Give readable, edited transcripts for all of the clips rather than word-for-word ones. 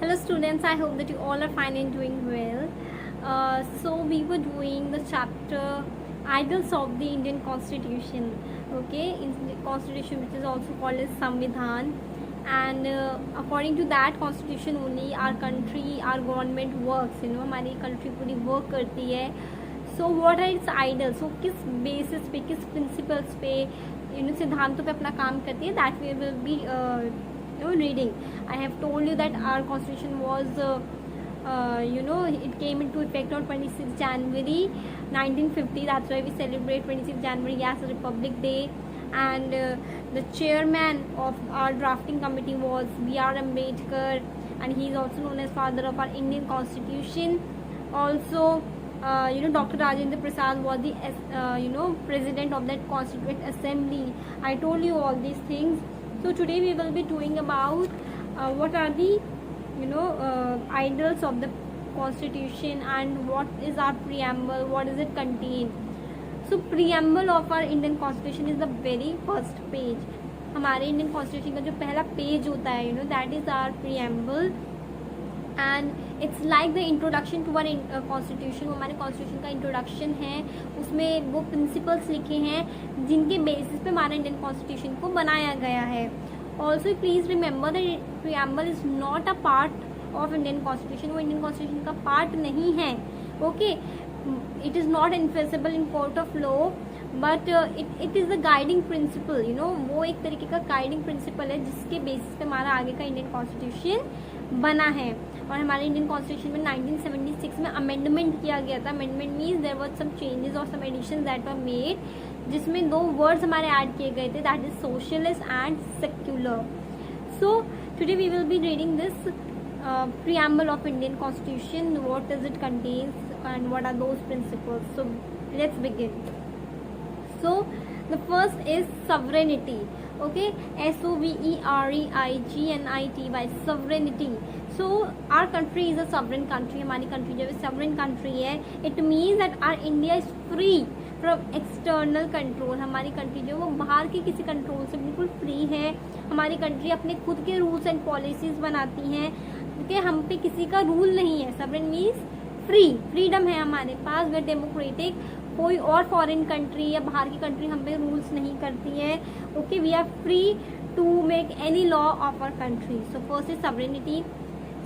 Hello students, I hope that you all are fine and doing well. So we were doing the chapter Ideals of the Indian Constitution. Okay, in the Constitution, which is also called as Samvidhan, and according to that Constitution only our country, our government works. हमारी country पूरी work करती है. So what are its ideals? So किस basis पे, किस principles पे, सिद्धांतों पे अपना काम करती है? That we will be reading. I have told you that our constitution was it came into effect on 26 January 1950. That's why we celebrate 26 January as a Republic Day. And the chairman of our drafting committee was B.R. Ambedkar, and he is also known as father of our Indian constitution. Also Dr. Rajendra Prasad was the president of that constituent assembly. I told you all these things. So today we will be doing about what are the ideals of the constitution and what is our preamble, what does it contain. So preamble of our Indian constitution is the very first page. हमारे Indian constitution का जो पहला page होता है that is our preamble, and it's like the introduction to our constitution. वो हमारे constitution का introduction है. उसमें वो प्रिंसिपल्स लिखे हैं जिनके बेसिस पे हमारे इंडियन कॉन्स्टिट्यूशन को बनाया गया है. Also please remember that preamble is not a part of Indian constitution. वो इंडियन कॉन्स्टिट्यूशन का पार्ट नहीं है. Okay, it is not enforceable in court of law, but it is the guiding principal. वो एक तरीके का गाइडिंग प्रिंसिपल है जिसके बेसिस पे हमारा आगे का इंडियन कॉन्स्टिट्यूशन बना है. और हमारे इंडियन कॉन्स्टिट्यूशन में 1976 में अमेंडमेंट किया गया था. Amendment means there were some changes और some additions that were made, जिसमें दो वर्ड्स हमारे ऐड किए गए थे, that is socialist and secular. So today we will be reading this preamble of Indian Constitution. What does it contains and what are those principles? So let's begin. So the first is sovereignty. Okay, SOVEREIGNITY, sovereignty. So our country is a sovereign country. हमारी country जो है sovereign country है. It means that our India is free from external control. हमारी country जो वो बाहर के किसी कंट्रोल से बिल्कुल फ्री है. हमारी कंट्री अपने खुद के रूल्स एंड पॉलिसीज बनाती हैं, क्योंकि हम पे किसी का रूल नहीं है. सवरेन मीन्स फ्री, फ्रीडम है हमारे पास. वे डेमोक्रेटिक. कोई और फॉरेन कंट्री या बाहर की कंट्री हम पे रूल्स नहीं करती है. Okay, we are free to make any law of our country. So first is sovereignty.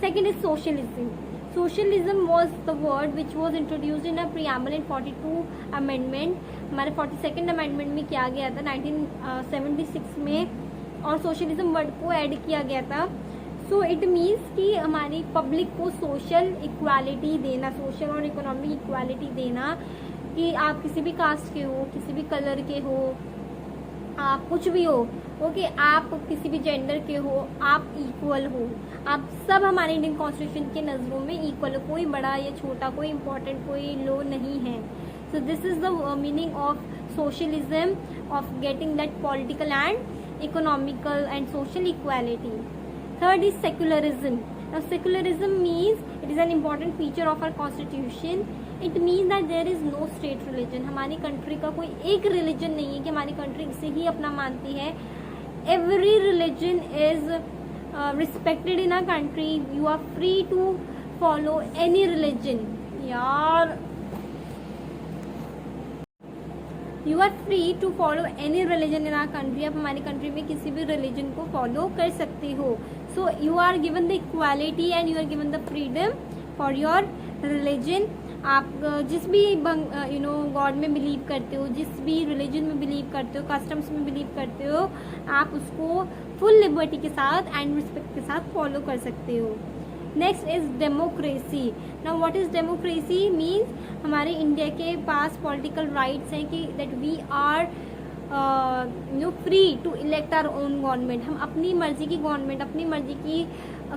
Second is socialism. Socialism was the word which was introduced in a preamble in 42 amendment. हमारे 42nd amendment में किया गया था 1976 में, और socialism word को add किया गया था. सो इट मीन्स कि हमारी पब्लिक को सोशल इक्वालिटी देना, सोशल और इकोनॉमिक इक्वालिटी देना, कि आप किसी भी कास्ट के हो, किसी भी कलर के हो, आप कुछ भी हो. ओके, आप किसी भी जेंडर के हो, आप इक्वल हो. आप सब हमारे इंडियन कॉन्स्टिट्यूशन के नज़रों में इक्वल हो. कोई बड़ा या छोटा, कोई इम्पोर्टेंट, कोई लो नहीं है. सो this is the meaning of socialism, of getting that political and economical and social equality. Third is secularism. Now secularism means it is an important feature of our constitution. It means that there is no state religion. हमारी country का कोई एक religion नहीं है कि हमारी country इसे ही अपना मानती है. Every religion is respected in our country. You are free to follow any religion. यार, you are free to follow any religion in our country. आप हमारी कंट्री में किसी भी रिलीजन को फॉलो कर सकते हो. So you are given the equality and you are given the freedom for your religion. आप जिस भी गॉड में बिलीव करते हो, जिस भी रिलीजन में बिलीव करते हो, कस्टम्स में बिलीव करते हो, आप उसको फुल लिबर्टी के साथ एंड रिस्पेक्ट के साथ फॉलो कर सकते हो. Next is democracy. Now what is democracy means हमारे इंडिया के पास पॉलिटिकल राइट्स हैं कि that we are free to elect our own government. हम अपनी मर्जी की गवर्नमेंट, अपनी मर्जी की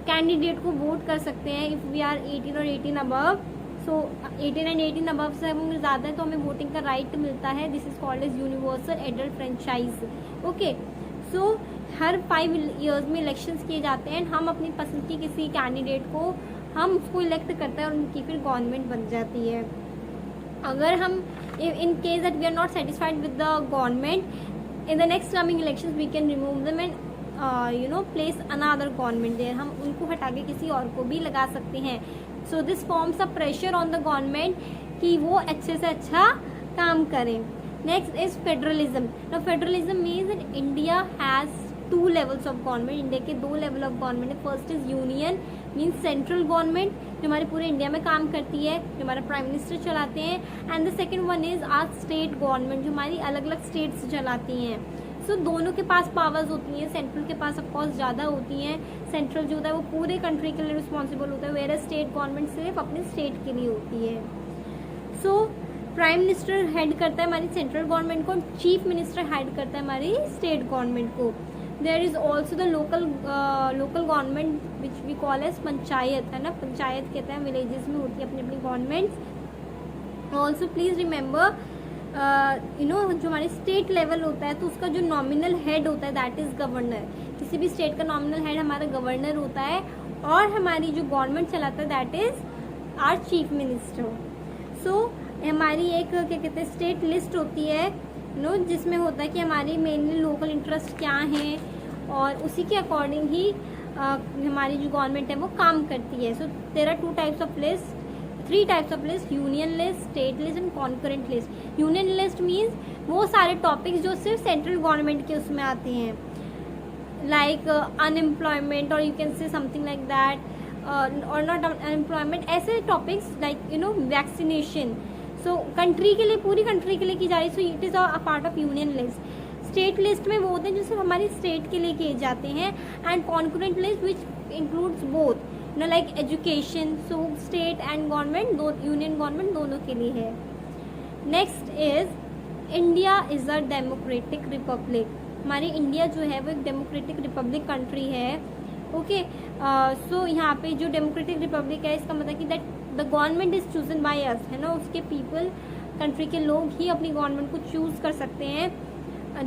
कैंडिडेट को वोट कर सकते हैं इफ़ वी आर 18 और 18 अबव. सो 18 एंड 18 अबव से हम ज़्यादा है तो हमें वोटिंग का राइट मिलता है. This is called as universal adult franchise. Okay, so हर 5 ईयर्स में इलेक्शंस किए जाते हैं. हम अपनी पसंद की किसी कैंडिडेट को हम उसको इलेक्ट करते हैं और उनकी फिर गवर्नमेंट बन जाती है. अगर हम in case that we are not satisfied with the government, in the next coming elections we can remove them and place another government there, हम उनको हटा के किसी और को भी लगा सकते हैं. So this forms a pressure on the government कि वो अच्छे से अच्छा काम करें. Next is federalism. Now federalism means that India has 2 levels of government. India के 2 लेवल ऑफ गवर्नमेंट है. First is union means central government जो हमारे पूरे इंडिया में काम करती है, जो हमारा प्राइम मिनिस्टर चलाते हैं. And the second one is our state government जो हमारी अलग अलग स्टेट्स चलाती हैं. सो दोनों के पास पावर्स होती हैं. सेंट्रल के पास ऑफकोर्स ज़्यादा होती हैं. सेंट्रल जो होता है वो पूरे कंट्री के लिए रिस्पॉन्सिबल होता है, वेयर स्टेट गवर्नमेंट सिर्फ अपने स्टेट के लिए होती है. सो प्राइम मिनिस्टर हेड करता है हमारी सेंट्रल गवर्नमेंट को, चीफ मिनिस्टर हेड करता है हमारी स्टेट गवर्नमेंट को. There is also the local government which we call as panchayat, है ना, पंचायत कहते हैं. विलेजेस में होती है अपनी अपनी गवर्नमेंट्स. ऑल्सो प्लीज रिमेंबर जो हमारे स्टेट लेवल होता है तो उसका जो नॉमिनल हेड होता है दैट इज गवर्नर. किसी भी स्टेट का नॉमिनल हेड हमारा गवर्नर होता है और हमारी जो गवर्नमेंट चलाता है that is our chief minister. So हमारी एक क्या कहते हैं स्टेट लिस्ट होती है जिसमें होता है कि हमारी मेनली लोकल इंटरेस्ट क्या हैं और उसी के अकॉर्डिंग ही हमारी जो गवर्नमेंट है वो काम करती है. So there are 3 types of list, union list, state list and concurrent list. Union list means वो सारे टॉपिक्स जो सिर्फ सेंट्रल गवर्नमेंट के उसमें आते हैं, लाइक अनएम्प्लॉयमेंट और you can say something like that, और नॉट अनएम्प्लॉयमेंट, ऐसे टॉपिक्स लाइक वैक्सीनेशन. सो कंट्री के लिए, पूरी कंट्री के लिए की जा रही. So it is a part of union list. State list में वो होते हैं जो सिर्फ हमारी स्टेट के लिए किए जाते हैं. And concurrent list which includes both like education. So state and government, union government दोनों के लिए है. Next is India is a democratic Republic. हमारी इंडिया जो है वो एक डेमोक्रेटिक रिपब्लिक कंट्री है. ओके, सो यहाँ पे जो डेमोक्रेटिक रिपब्लिक है इसका मतलब कि that the government is chosen by us, है ना, उसके पीपल, कंट्री के लोग ही अपनी गवर्नमेंट को चूज कर सकते हैं.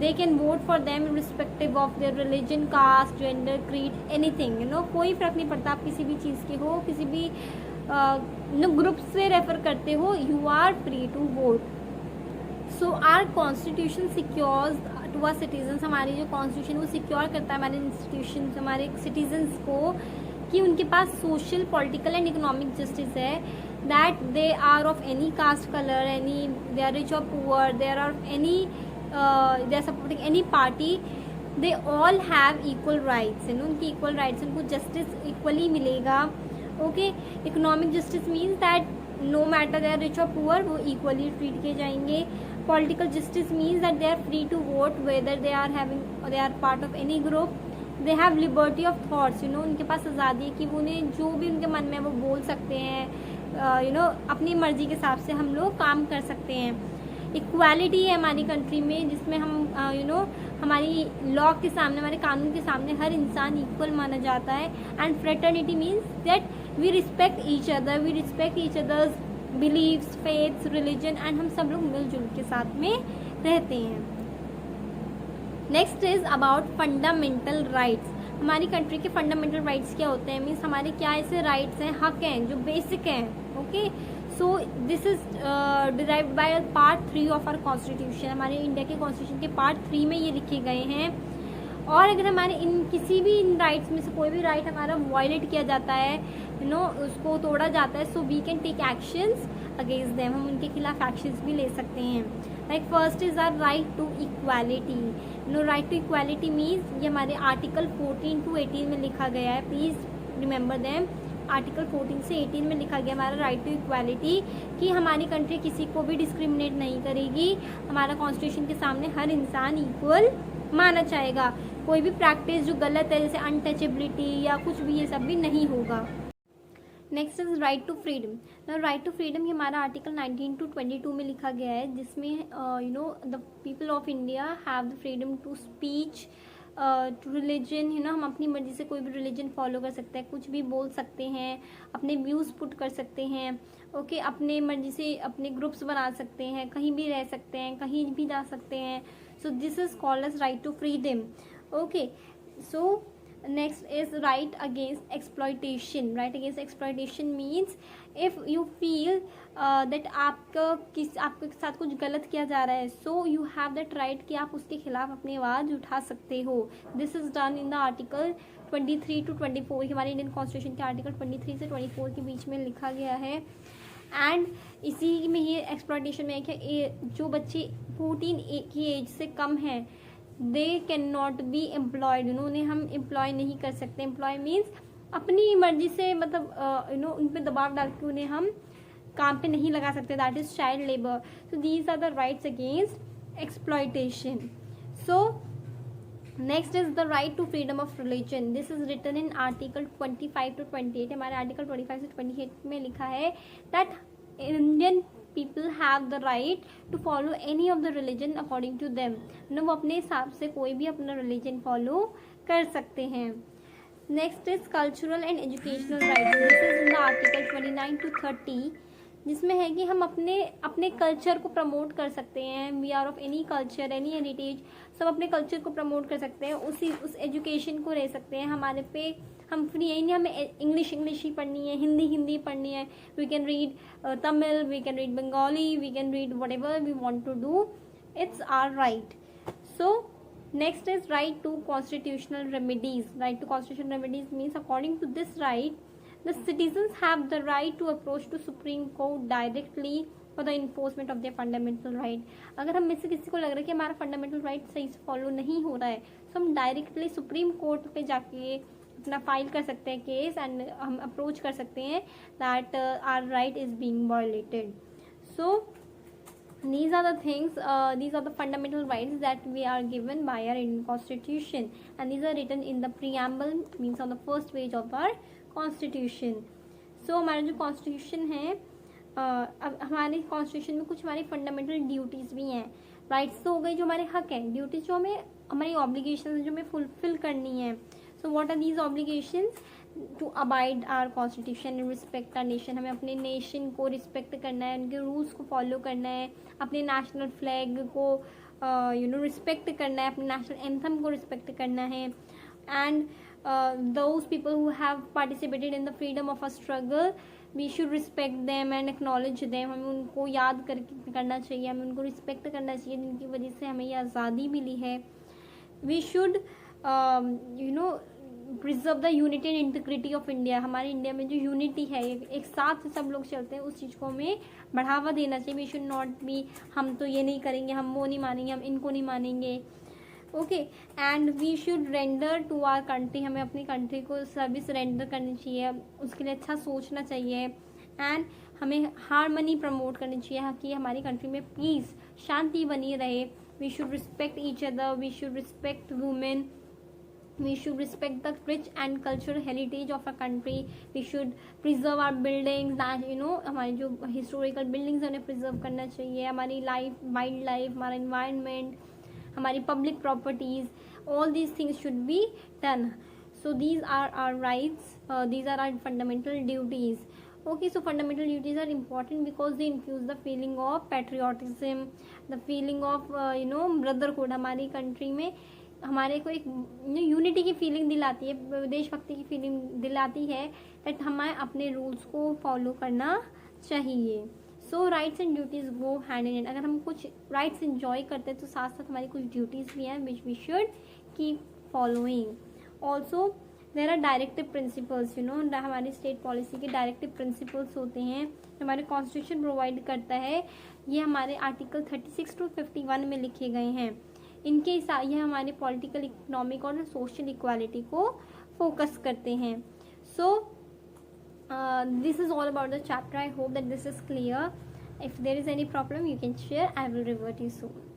They can vote for them respective of their religion, caste, gender, creed, anything, कोई फर्क नहीं पड़ता. आप किसी भी चीज़ के हो, किसी भी ग्रुप से रेफर करते हो, you are free to vote. So our constitution secures to our citizens. हमारी जो कॉन्स्टिट्यूशन वो सिक्योर करता है हमारे इंस्टीट्यूशन, हमारे सिटीजन्स को कि उनके पास social, political and economic justice है. That they are of any caste, colour, any, they are rich और poor, they are of any, they are supporting any party, they all have equal rights. उनकी equal rights, उनको justice equally मिलेगा. Okay, economic justice means that no matter they are rich और poor, वो equally treat किए जाएंगे. Political justice means that they are free to vote whether they are having, they are part of any group. They have liberty of thoughts, उनके पास आज़ादी है कि वो उन्हें जो भी उनके मन में वो बोल सकते हैं. अपनी मर्जी के हिसाब से हम लोग काम कर सकते हैं. इक्वालिटी है हमारी कंट्री में जिसमें हम हमारी लॉ के सामने, हमारे कानून के सामने हर इंसान इक्वल माना जाता है. And fraternity means that we respect each others beliefs, faiths, religion, and हम सब लोग मिलजुल के साथ में रहते हैं. Next is about fundamental rights. हमारी कंट्री के फंडामेंटल राइट्स क्या होते हैं, मीन्स हमारे क्या ऐसे राइट्स हैं, हक हैं जो बेसिक हैं. Okay, so this is derived by part 3 of our constitution. हमारे इंडिया के कॉन्स्टिट्यूशन के पार्ट 3 में ये लिखे गए हैं. और अगर हमारे किसी भी इन राइट्स में से कोई भी राइट हमारा वायलेट किया जाता है, उसको तोड़ा जाता है, so we can take actions against them. हम उनके खिलाफ एक्शंस भी ले सकते हैं. Like first is our right to equality. Right to equality means ये हमारे आर्टिकल 14 to 18 में लिखा गया है. Please remember them. आर्टिकल 14 से 18 में लिखा गया हमारा राइट टू इक्वालिटी कि हमारी कंट्री किसी को भी डिस्क्रिमिनेट नहीं करेगी. हमारा कॉन्स्टिट्यूशन के सामने हर इंसान इक्वल माना जाएगा. कोई भी प्रैक्टिस जो गलत है जैसे अनटचेबिलिटी या कुछ भी, ये सब भी नहीं होगा. Next is right to freedom. Right to freedom ये हमारा आर्टिकल 19 to 22 में लिखा गया है, जिसमें the people of India have the freedom to speech, to religion. हम अपनी मर्जी से कोई भी रिलीजन फॉलो कर सकते हैं, कुछ भी बोल सकते हैं, अपने व्यूज़ पुट कर सकते हैं. ओके, अपने मर्जी से अपने ग्रुप्स बना सकते हैं, कहीं भी रह सकते हैं, कहीं भी जा सकते हैं. So this is called as right to freedom. Okay, so Next is right against exploitation. Right against exploitation means if you feel that आपके साथ कुछ गलत किया जा रहा है, so you have that right कि आप उसके खिलाफ अपनी आवाज़ उठा सकते हो. This is done in the article 23 to 24. हमारे इंडियन कॉन्स्टिट्यूशन के आर्टिकल 23 से 24 के बीच में लिखा गया है. एंड इसी में ये एक्सप्लॉयटेशन में है कि जो बच्चे 14 की एज से कम हैं, they can not be employed. उन्हें हम एम्प्लॉय नहीं कर सकते. एम्प्लॉय मीन्स अपनी मर्जी से, मतलब उन पर दबाव डाल के उन्हें हम काम पे नहीं लगा सकते. That is child labour. So these are the rights against exploitation. So next is the right to freedom of religion. This is written in article 25 to 28. हमारे आर्टिकल 25 से 28 में लिखा है that Indian people have the right to follow any of the religion according to them. वो अपने हिसाब से कोई भी अपना रिलीजन फॉलो कर सकते हैं. Next is cultural and educational right. This is in the article 29 to 30, जिसमें है कि हम अपने कल्चर को प्रमोट कर सकते हैं. We are of any culture, any heritage, सब अपने कल्चर को प्रमोट कर सकते हैं. उस एजुकेशन को रह सकते हैं. हमारे पे हम फ्री है नहीं, हमें इंग्लिश ही पढ़नी है, हिंदी पढ़नी है. We can read Tamil, we can read Bengali, we can read whatever we want to do. It's our right. So next is right to constitutional remedies. Right to constitutional remedies means according to this right the citizens have the right to approach to Supreme Court directly for the enforcement of their fundamental right. अगर हम में से किसी को लग रहा है कि हमारा फंडामेंटल राइट सही से फॉलो नहीं हो रहा है, तो हम डायरेक्टली सुप्रीम कोर्ट पे जाके अपना फाइल कर सकते हैं केस, एंड हम अप्रोच कर सकते हैं that our right is being violated. So these are the things, these are the fundamental rights that we are given by our Indian Constitution, and these are written in the preamble, means on the first page of our Constitution. So हमारा जो Constitution है, अब हमारे Constitution में कुछ हमारी fundamental duties भी हैं. राइट्स तो हो गई जो हमारे हक हैं, ड्यूटीज़ जो हमें, हमारी ऑब्लिगेशन जो हमें फुलफिल करनी है. So what are these obligations? To abide our constitution and respect our nation. हमें अपने नेशन को रिस्पेक्ट करना है, उनके रूल्स को फॉलो करना है, अपने नेशनल फ्लैग को रिस्पेक्ट करना है, अपने नेशनल एंथम को रिस्पेक्ट करना है. And those people who have participated in the freedom of a struggle, we should respect them and acknowledge them. हमें उनको याद करना चाहिए, हमें उनको रिस्पेक्ट करना चाहिए जिनकी वजह से हमें ये आज़ादी मिली है. we should preserve the unity and integrity of India. हमारे इंडिया में जो यूनिटी है, एक साथ सब लोग चलते हैं, उस चीज़ को हमें बढ़ावा देना चाहिए. वी शुड नॉट बी हम तो ये नहीं करेंगे, हम वो नहीं मानेंगे, हम इनको नहीं मानेंगे. Okay. And we should render to our country. हमें अपनी कंट्री को सर्विस रेंडर करनी चाहिए, उसके लिए अच्छा सोचना चाहिए. एंड हमें हार्मनी प्रमोट करनी चाहिए कि हमारी कंट्री में पीस, शांति बनी रहे. We should respect each other, we should respect women, we should respect the rich and cultural heritage of our country. We should preserve our buildings, that हमारी जो historical buildings हैं उन्हें preserve करना चाहिए. हमारी life, वाइल्ड लाइफ, हमारा environment, हमारी public properties, all these things should be done. So these are our rights, these are our fundamental duties. Okay, so fundamental duties are important because they infuse the feeling of patriotism, the feeling of brotherhood. हमारी country में हमारे को एक unity की feeling दिलाती है, देशभक्ति की फीलिंग दिलाती है, दैट हमें अपने रूल्स को फॉलो करना चाहिए. So rights and duties go hand in hand. अगर हम कुछ राइट्स इंजॉय करते हैं तो साथ साथ हमारी कुछ ड्यूटीज़ भी हैं which we should keep following. Also there are directive principles. हमारी स्टेट पॉलिसी के डायरेक्टिव प्रिंसिपल्स होते हैं, हमारे कॉन्स्टिट्यूशन प्रोवाइड करता है. ये हमारे आर्टिकल 36 to 51 में लिखे गए हैं. इनके ये हमारे पॉलिटिकल, इकोनॉमिक और सोशल इक्वालिटी को फोकस करते हैं. So this is all about the chapter. I hope that this is clear. If there is any problem you can share. I will revert you soon.